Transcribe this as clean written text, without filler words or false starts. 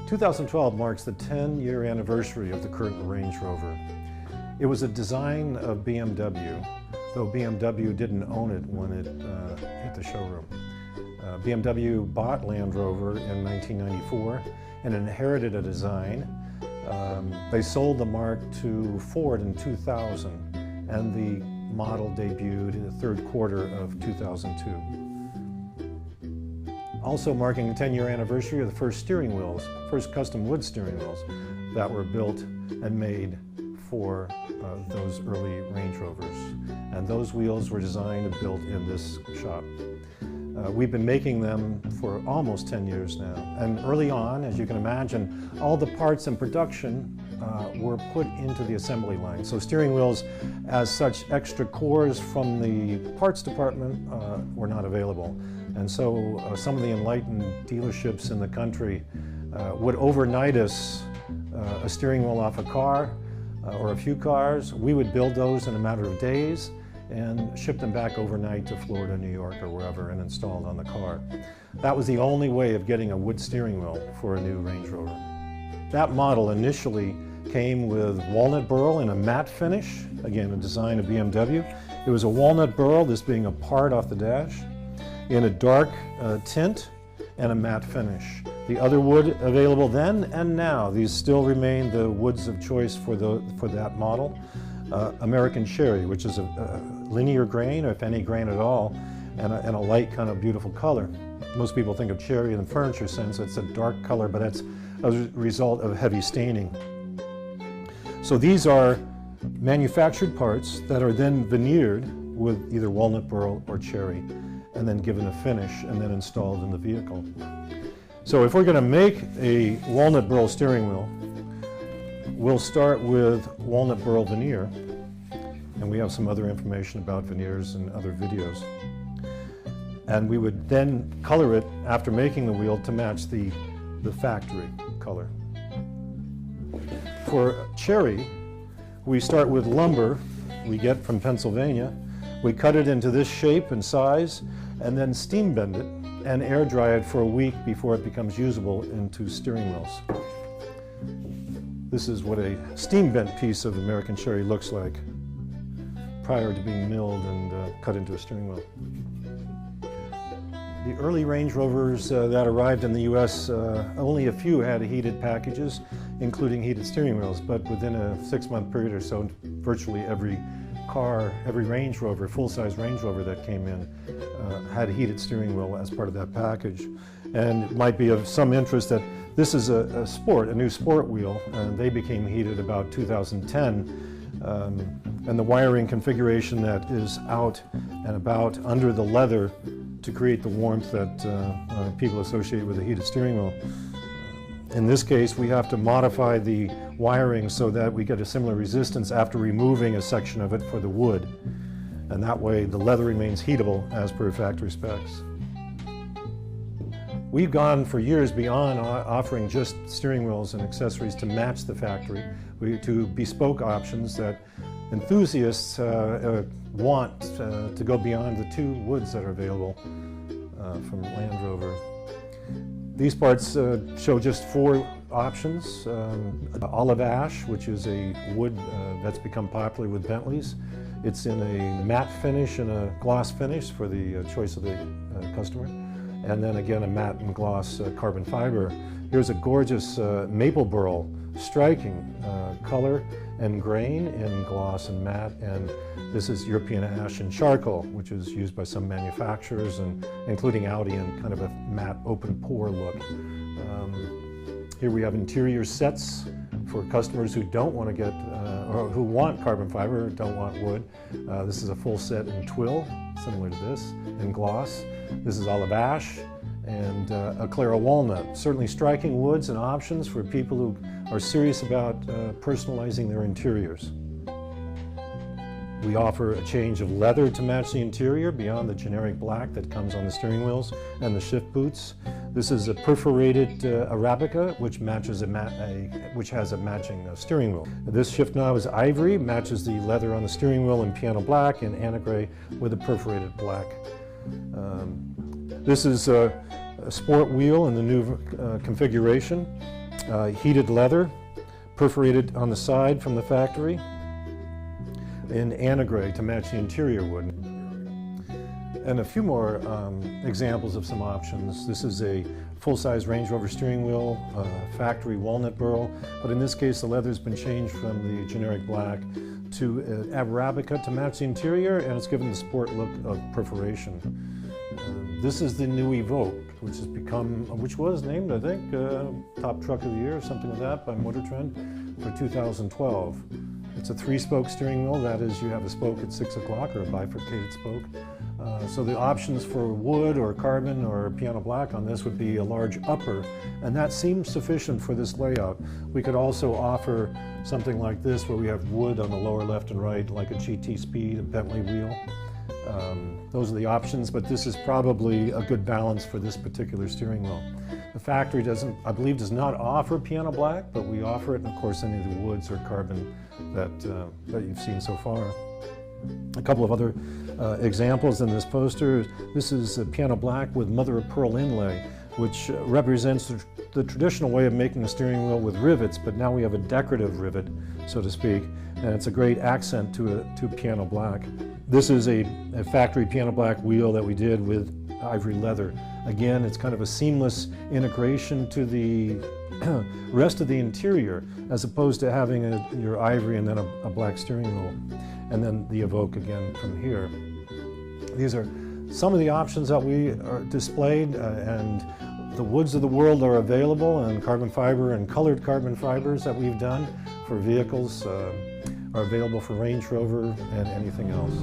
2012 marks the 10-year anniversary of the current Range Rover. It was a design of BMW, though BMW didn't own it when it hit the showroom. BMW bought Land Rover in 1994 and inherited a design. They sold the marque to Ford in 2000, and the model debuted in the third quarter of 2002. Also marking the 10-year anniversary of the first custom wood steering wheels that were built and made for those early Range Rovers. And those wheels were designed and built in this shop. We've been making them for almost 10 years now. And early on, as you can imagine, all the parts in production were put into the assembly line. So steering wheels, as such, extra cores from the parts department were not available. And so some of the enlightened dealerships in the country would overnight us a steering wheel off a car or a few cars. We would build those in a matter of days and ship them back overnight to Florida, New York, or wherever, and installed on the car. That was the only way of getting a wood steering wheel for a new Range Rover. That model initially came with walnut burl in a matte finish, again a design of BMW. It was a walnut burl, this being a part off the dash, in a dark tint and a matte finish. The other wood available then and now, these still remain the woods of choice for that model. American cherry, which is a linear grain, or if any grain at all, and a light kind of beautiful color. Most people think of cherry in the furniture sense. It's a dark color, but that's a result of heavy staining. So these are manufactured parts that are then veneered with either walnut burl or cherry, and then given a finish and then installed in the vehicle. So if we're going to make a walnut burl steering wheel, we'll start with walnut burl veneer, and we have some other information about veneers in other videos. And we would then color it after making the wheel to match the factory color. For cherry, we start with lumber we get from Pennsylvania. We cut it into this shape and size, and then steam bend it and air dry it for a week before it becomes usable into steering wheels. This is what a steam bent piece of American cherry looks like prior to being milled and cut into a steering wheel. The early Range Rovers that arrived in the US, only a few had heated packages, including heated steering wheels, but within a 6-month period or so, virtually every car, every Range Rover, full-size Range Rover that came in had a heated steering wheel as part of that package. And it might be of some interest that this is a new sport wheel, and they became heated about 2010. And the wiring configuration that is out and about under the leather to create the warmth that people associate with a heated steering wheel. In this case, we have to modify the wiring so that we get a similar resistance after removing a section of it for the wood. And that way the leather remains heatable as per factory specs. We've gone for years beyond offering just steering wheels and accessories to match the factory to bespoke options that enthusiasts want to go beyond the 2 woods that are available from Land Rover. These parts show just 4 options. Olive ash, which is a wood that's become popular with Bentleys. It's in a matte finish and a gloss finish for the choice of the customer. And then again a matte and gloss carbon fiber. Here's a gorgeous maple burl, striking color and grain in gloss and matte, and this is European ash and charcoal, which is used by some manufacturers, and including Audi, in kind of a matte open pore look. Here we have interior sets for customers who don't want to get, or who want carbon fiber, don't want wood. This is a full set in twill, similar to this, in gloss. This is olive ash and a Clara walnut. Certainly striking woods and options for people who are serious about personalizing their interiors. We offer a change of leather to match the interior beyond the generic black that comes on the steering wheels and the shift boots. This is a perforated Arabica, which matches which has a matching steering wheel. This shift knob is ivory, matches the leather on the steering wheel in piano black, and antigray with a perforated black. This is a sport wheel in the new configuration. heated leather, perforated on the side from the factory, in anagray to match the interior wood. And a few more examples of some options. This is a full-size Range Rover steering wheel, factory walnut burl, but in this case the leather's been changed from the generic black to Arabica to match the interior, and it's given the sport look of perforation. This is the new Evoque, which was named, I think, top truck of the year or something like that by Motor Trend for 2012. It's a 3-spoke steering wheel. That is, you have a spoke at 6 o'clock or a bifurcated spoke. So the options for wood or carbon or piano black on this would be a large upper, and that seems sufficient for this layout. We could also offer something like this where we have wood on the lower left and right, like a GT Speed, a Bentley wheel. Those are the options, but this is probably a good balance for this particular steering wheel. The factory I believe does not offer piano black, but we offer it, and of course any of the woods or carbon that you've seen so far. A couple of other examples in this poster. This is a piano black with mother of pearl inlay, which represents the traditional way of making a steering wheel with rivets, but now we have a decorative rivet, so to speak, and it's a great accent to piano black. This is a factory piano black wheel that we did with ivory leather. Again, it's kind of a seamless integration to the rest of the interior, as opposed to having your ivory and then a black steering wheel, and then the Evoque again from here. These are some of the options that we are displayed, and the woods of the world are available, and carbon fiber and colored carbon fibers that we've done for vehicles are available for Range Rover and anything else.